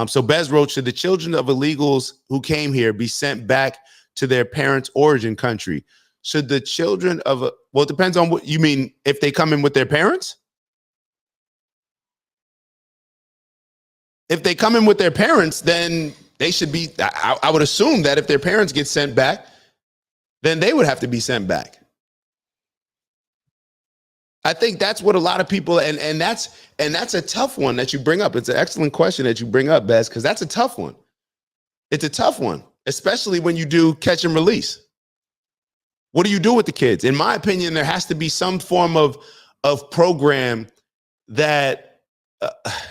So Bez wrote, should the children of illegals who came here be sent back to their parents' origin country? Should the children of well, it depends on what you mean. If they come in with their parents? If they come in with their parents, then they should be, I would assume that if their parents get sent back, then they would have to be sent back. I think that's what a lot of people, and that's a tough one that you bring up. It's an excellent question that you bring up, Bez, because that's a tough one. It's a tough one, especially when you do catch and release. What do you do with the kids? In my opinion, there has to be some form of program that,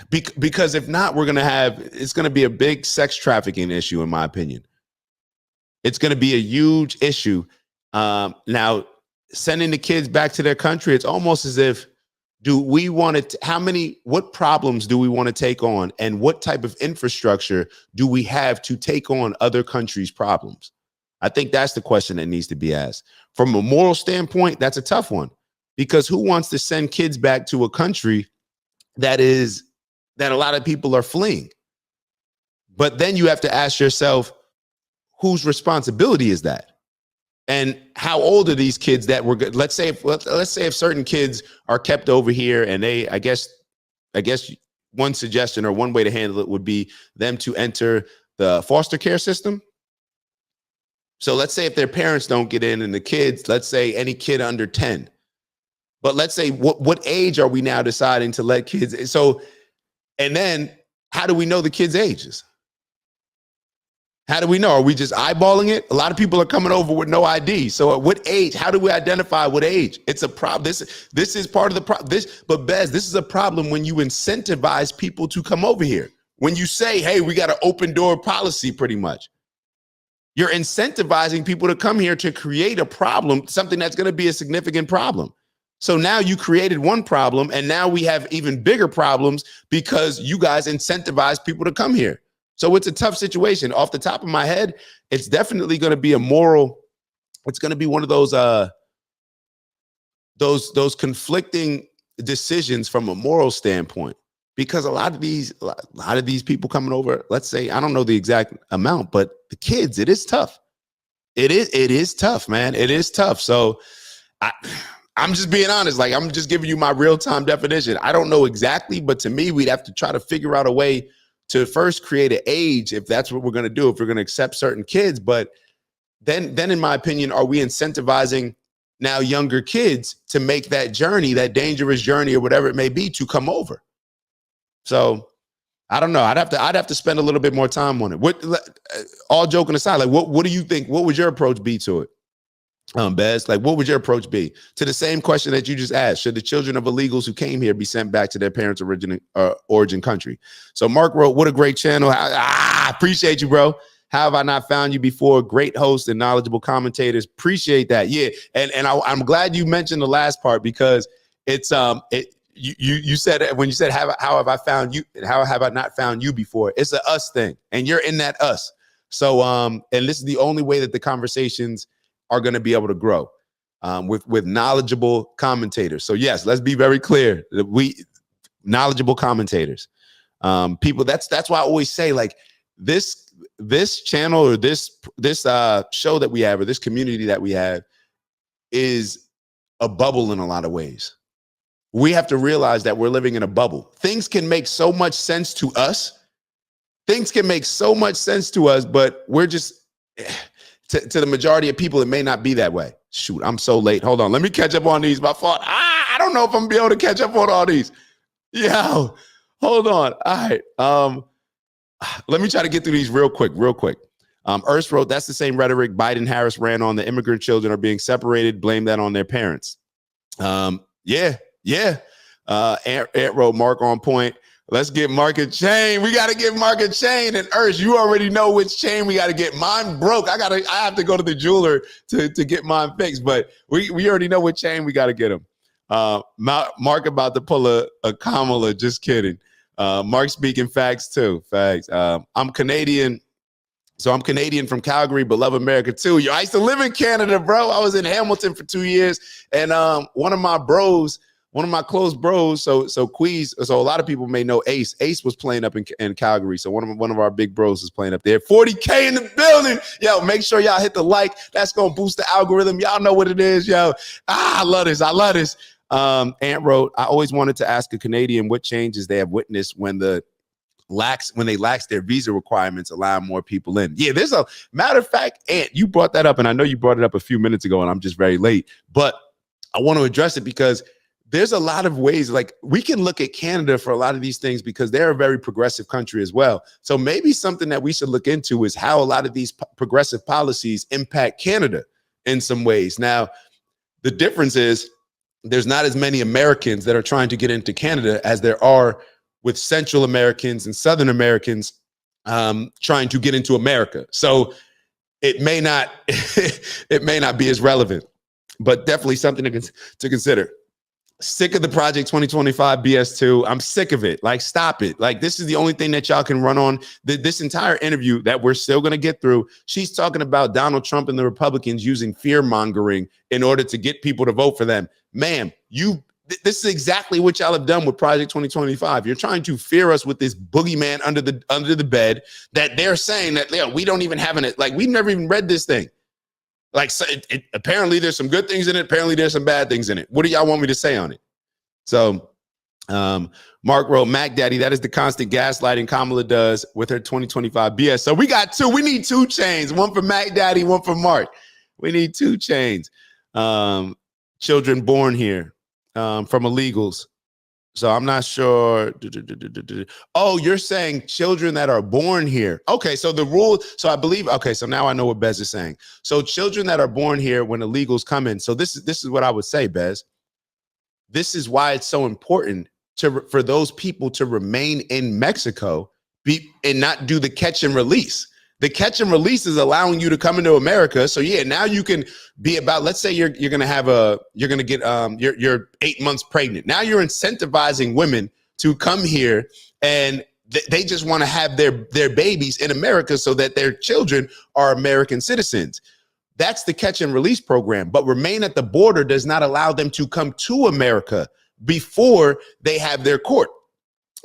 because if not, it's going to be a big sex trafficking issue, in my opinion. It's going to be a huge issue. Now, sending the kids back to their country, it's almost as if, what problems do we want to take on, and what type of infrastructure do we have to take on other countries' problems? I think that's the question that needs to be asked. From a moral standpoint, that's a tough one, because who wants to send kids back to a country that a lot of people are fleeing? But then you have to ask yourself, whose responsibility is that? And how old are these kids that were good? Let's say if certain kids are kept over here, and I guess one suggestion or one way to handle it would be them to enter the foster care system. So let's say if their parents don't get in, and the kids, let's say any kid under 10, but let's say what age are we now deciding to let kids? So, and then how do we know the kids' ages? How do we know? Are we just eyeballing it? A lot of people are coming over with no ID. So at what age? How do we identify what age? It's a problem. This is part of the problem. But Bez, this is a problem when you incentivize people to come over here. When you say, hey, we got an open door policy, pretty much. You're incentivizing people to come here to create a problem, something that's going to be a significant problem. So now you created one problem, and now we have even bigger problems because you guys incentivize people to come here. So it's a tough situation. Off the top of my head, it's definitely going to be it's going to be one of those conflicting decisions from a moral standpoint, because a lot of these people coming over, let's say, I don't know the exact amount, but the kids, it is tough. It is tough, man. It is tough. So I'm just being honest. Like, I'm just giving you my real-time definition. I don't know exactly, but to me, we'd have to try to figure out a way to first create an age, if that's what we're going to do, if we're going to accept certain kids. But then in my opinion, are we incentivizing now younger kids to make that journey, that dangerous journey or whatever it may be, to come over? So I don't know. I'd have to spend a little bit more time on it. All joking aside, like, what do you think? What would your approach be to it? Bez, like, what would your approach be to the same question that you just asked? Should the children of illegals who came here be sent back to their parents' origin country? So Mark wrote, what a great channel. Appreciate you, bro. How have I not found you before? Great hosts and knowledgeable commentators. Appreciate that. Yeah. And I'm glad you mentioned the last part, because it's, you said, when you said, how have I found you? How have I not found you before? It's a us thing, and you're in that us. So, and this is the only way that the conversations are going to be able to grow, with knowledgeable commentators. So yes, let's be very clear that knowledgeable commentators, people. That's why I always say, like, this channel, or this show that we have, or this community that we have, is a bubble in a lot of ways. We have to realize that we're living in a bubble. Things can make so much sense to us. But we're just, to the majority of people, it may not be that way. Shoot, I'm so late. Hold on. Let me catch up on these. My fault. I don't know if I'm going to be able to catch up on all these. Yo, hold on. All right. Let me try to get through these real quick. Ernst wrote, that's the same rhetoric Biden-Harris ran on. The immigrant children are being separated. Blame that on their parents. Yeah. Ant wrote, Mark on point. Let's get Mark a chain. We got to get Mark a chain. And Ernst, you already know which chain we got to get. Mine broke. I have to go to the jeweler to get mine fixed. But we already know what chain we got to get him. Mark about to pull a Kamala. Just kidding. Mark speaking facts too. Facts. I'm Canadian. So I'm Canadian from Calgary, but love America too. Yo, I used to live in Canada, bro. I was in Hamilton for 2 years. And one of my bros one of my close bros. So Queez. So a lot of people may know Ace. Ace was playing up in Calgary. So one of our big bros is playing up there. 40K in the building. Yo, make sure y'all hit the like. That's gonna boost the algorithm. Y'all know what it is, yo. I love this. I love this. Ant wrote, I always wanted to ask a Canadian what changes they have witnessed when they lax their visa requirements, allowing more people in. Yeah, there's a matter of fact, Ant, you brought that up, and I know you brought it up a few minutes ago, and I'm just very late, but I want to address it because there's a lot of ways, like we can look at Canada for a lot of these things because they're a very progressive country as well. So maybe something that we should look into is how a lot of these progressive policies impact Canada in some ways. Now, the difference is there's not as many Americans that are trying to get into Canada as there are with Central Americans and Southern Americans trying to get into America. So it may not it may not be as relevant, but definitely something to consider. Sick of the Project 2025 BS2. I'm sick of it. Like, stop it. Like, this is the only thing that y'all can run on. This entire interview that we're still going to get through, she's talking about Donald Trump and the Republicans using fear mongering in order to get people to vote for them. Ma'am, this is exactly what y'all have done with Project 2025. You're trying to fear us with this boogeyman under the bed that they're saying that we don't even have it. Like, we've never even read this thing. Like, so apparently there's some good things in it. Apparently there's some bad things in it. What do y'all want me to say on it? So Mark wrote, Mac Daddy, that is the constant gaslighting Kamala does with her 2025 BS. So we got two. We need 2 chains. One for Mac Daddy, one for Mark. We need 2 chains. Children born here from illegals. So I'm not sure. Oh, you're saying children that are born here. Okay, so the rule, so I believe, okay, so now I know what Bez is saying. So children that are born here when illegals come in. So this is what I would say, Bez. This is why it's so important for those people to remain in Mexico and not do the catch and release. The catch and release is allowing you to come into America. So yeah, now you can be about, let's say you're going to get, you're 8 months pregnant. Now you're incentivizing women to come here and they just want to have their babies in America so that their children are American citizens. That's the catch and release program, but remain at the border does not allow them to come to America before they have their court.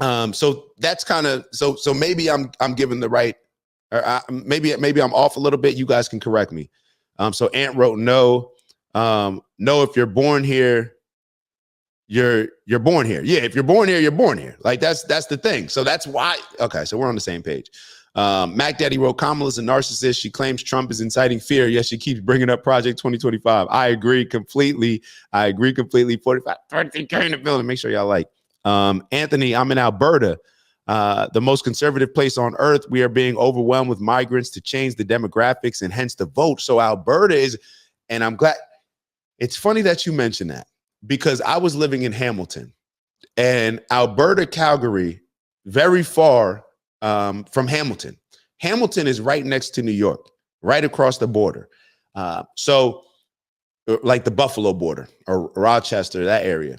So that's kind of, so maybe I'm giving the right, or maybe I'm off a little bit. You guys can correct me. So Ant wrote, no, if you're born here, you're born here. Yeah, if you're born here, you're born here. Like that's the thing. So that's why. Okay, so we're on the same page. Mac Daddy wrote, Kamala's a narcissist. She claims Trump is inciting fear, yet she keeps bringing up Project 2025. I agree completely. 45, 30K in the building. Make sure y'all like. Anthony, I'm in Alberta. The most conservative place on earth. We are being overwhelmed with migrants to change the demographics and hence the vote. So Alberta is, and I'm glad. It's funny that you mentioned that because I was living in Hamilton and Alberta, Calgary, very far from Hamilton. Hamilton is right next to New York, right across the border. So like the Buffalo border or Rochester, that area.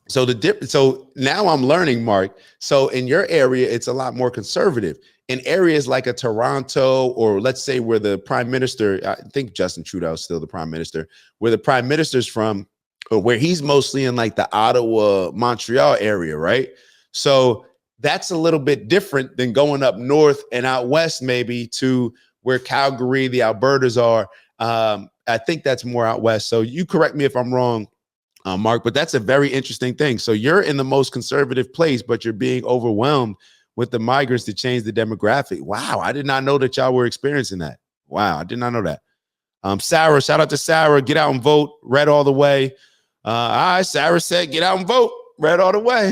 So so now I'm learning, Mark. So in your area, it's a lot more conservative. In areas like a Toronto, or let's say where the prime minister, I think Justin Trudeau is still the prime minister, where the prime minister's from, or where he's mostly in like the Ottawa, Montreal area, right? So that's a little bit different than going up north and out west, maybe to where Calgary, the Albertas are. I think that's more out west. So you correct me if I'm wrong, Mark, but that's a very interesting thing. So you're in the most conservative place, but you're being overwhelmed with the migrants to change the demographic. Wow, I did not know that y'all were experiencing that. Wow, I did not know that. Sarah, shout out to Sarah. Get out and vote. Red all the way. All right, Sarah said, get out and vote. Red all the way.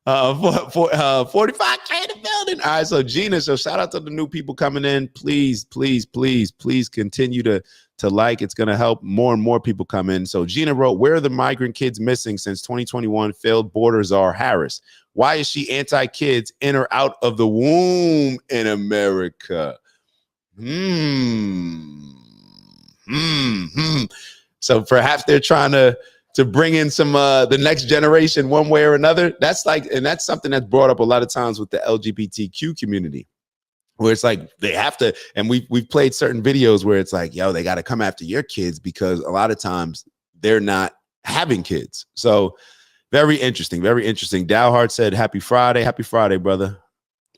45K in the building. All right, so Gina, so shout out to the new people coming in. Please, please, please, please continue to like. It's going to help more and more people come in. So Gina wrote, where are the migrant kids missing since 2021 failed border czar Harris? Why is she anti-kids in or out of the womb in America? So perhaps they're trying to bring in some the next generation one way or another. That's like, and that's something that's brought up a lot of times with the LGBTQ community, where it's like they have to, and we've played certain videos where it's like, yo, they got to come after your kids because a lot of times they're not having kids. So very interesting, very interesting. Dowhart said, happy Friday, brother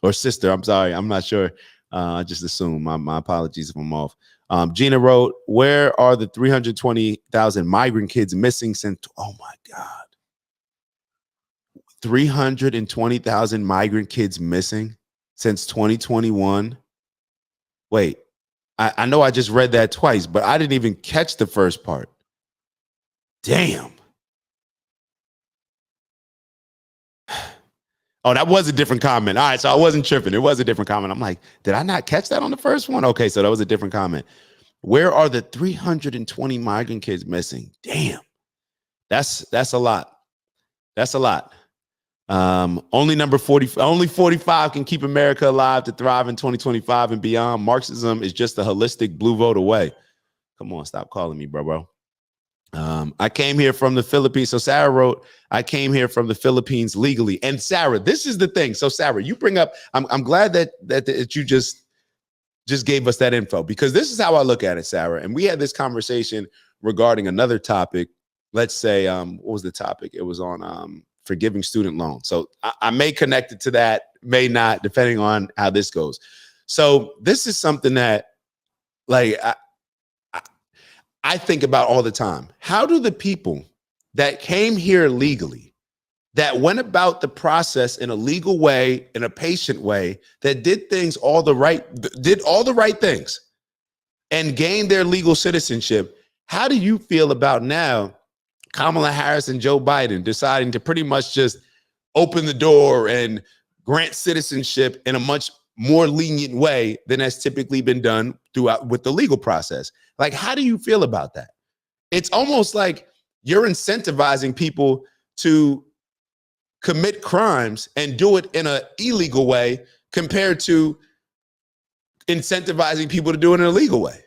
or sister. I'm sorry, I'm not sure. I just assume. My apologies if I'm off. Gina wrote, where are the 320,000 migrant kids missing since? Oh my God. 320,000 migrant kids missing since 2021. Wait, I know I just read that twice, but I didn't even catch the first part. Damn. Oh, that was a different comment. All right, so I wasn't tripping. It was a different comment. I'm like, did I not catch that on the first one? Okay, so that was a different comment. Where are the 320 migrant kids missing? Damn. That's a lot. That's a lot. Only 45 can keep America alive to thrive in 2025 and beyond. Marxism is just a holistic blue vote away. Come on, stop calling me, bro. I came here from the Philippines. So Sarah wrote, I came here from the Philippines legally. And Sarah, this is the thing. So Sarah, you bring up, I'm glad that you just gave us that info, because this is how I look at it, Sarah. And we had this conversation regarding another topic. Let's say, what was the topic? It was on forgiving student loans. So I may connect it to that, may not, depending on how this goes. So this is something that, like, I think about all the time. How do the people that came here legally, that went about the process in a legal way, in a patient way, that did all the right things and gained their legal citizenship, how do you feel about now Kamala Harris and Joe Biden deciding to pretty much just open the door and grant citizenship in a much more lenient way than has typically been done throughout with the legal process? Like, how do you feel about that? It's almost like you're incentivizing people to commit crimes and do it in an illegal way compared to incentivizing people to do it in a legal way.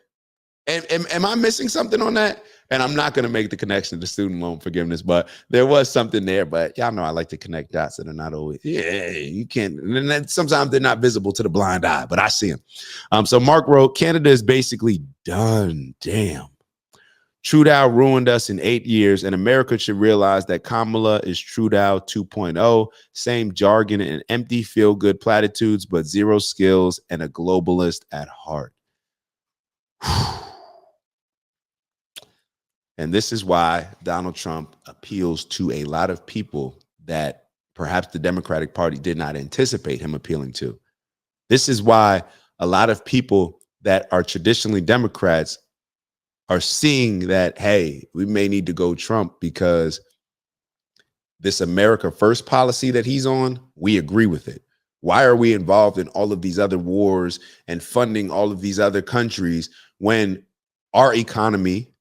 And am I missing something on that? And I'm not going to make the connection to student loan forgiveness, but there was something there. But y'all know I like to connect dots that are not always, you can't. And then sometimes they're not visible to the blind eye, but I see them. So Mark wrote, Canada is basically done. Damn. Trudeau ruined us in 8 years, and America should realize that Kamala is Trudeau 2.0. Same jargon and empty feel-good platitudes, but zero skills and a globalist at heart. And this is why Donald Trump appeals to a lot of people that perhaps the Democratic Party did not anticipate him appealing to. This is why a lot of people that are traditionally Democrats are seeing that, hey, we may need to go Trump because this America First policy that he's on, we agree with it. Why are we involved in all of these other wars and funding all of these other countries when our economy,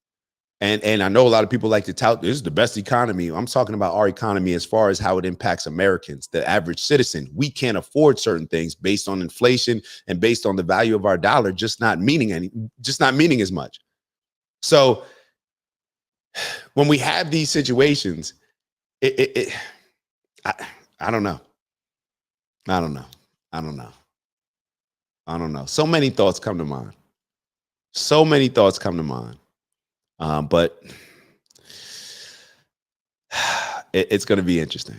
and I know a lot of people like to tout this is the best economy. I'm talking about our economy as far as how it impacts Americans, the average citizen. We can't afford certain things based on inflation and based on the value of our dollar just not meaning as much. So when we have these situations, I don't know. I don't know. So many thoughts come to mind. But it's going to be interesting.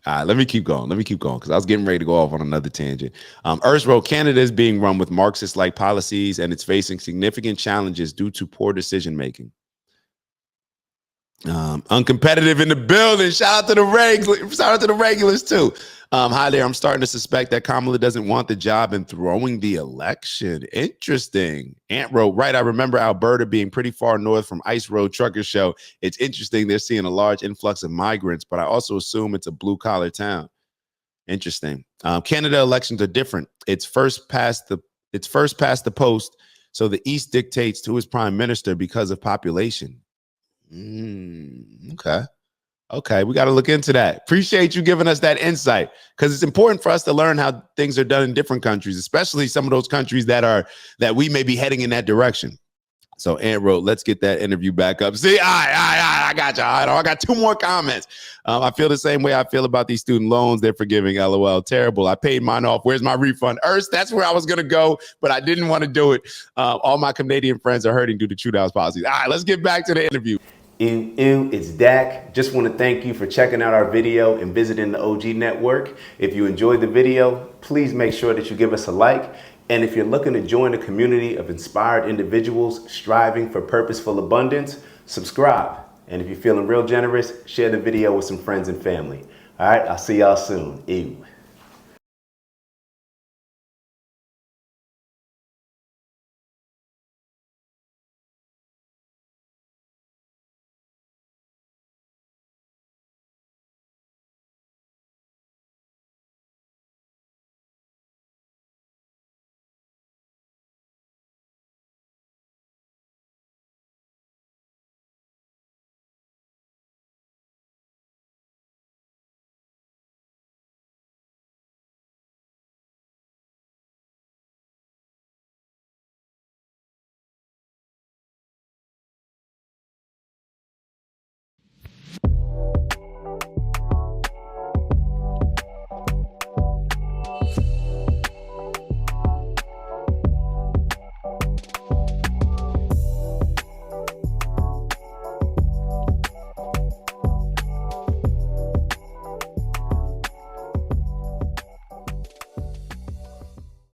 All right, let me keep going because I was getting ready to go off on another tangent. Urs wrote, Canada is being run with Marxist-like policies and it's facing significant challenges due to poor decision making. Uncompetitive in the building. Shout out to the regulars too. Hi there. I'm starting to suspect that Kamala doesn't want the job and throwing the election. Interesting. Ant wrote, right. I remember Alberta being pretty far north from Ice Road Trucker Show. It's interesting. They're seeing a large influx of migrants, but I also assume it's a blue collar town. Interesting. Canada elections are different. It's first past the post. So the East dictates who is prime minister because of population. Okay, we got to look into that. Appreciate you giving us that insight, because it's important for us to learn how things are done in different countries, especially some of those countries that we may be heading in that direction. So Ant wrote, let's get that interview back up. See, I got you. I got 2 more comments. I feel the same way I feel about these student loans. They're forgiving. LOL. Terrible. I paid mine off. Where's my refund? Ernst, that's where I was going to go, but I didn't want to do it. All my Canadian friends are hurting due to Trudeau's policies. All right, let's get back to the interview. Ew, ew, it's Dak. Just want to thank you for checking out our video and visiting the OG Network. If you enjoyed the video, please make sure that you give us a like. And if you're looking to join a community of inspired individuals striving for purposeful abundance, subscribe. And if you're feeling real generous, share the video with some friends and family. All right, I'll see y'all soon. Ew.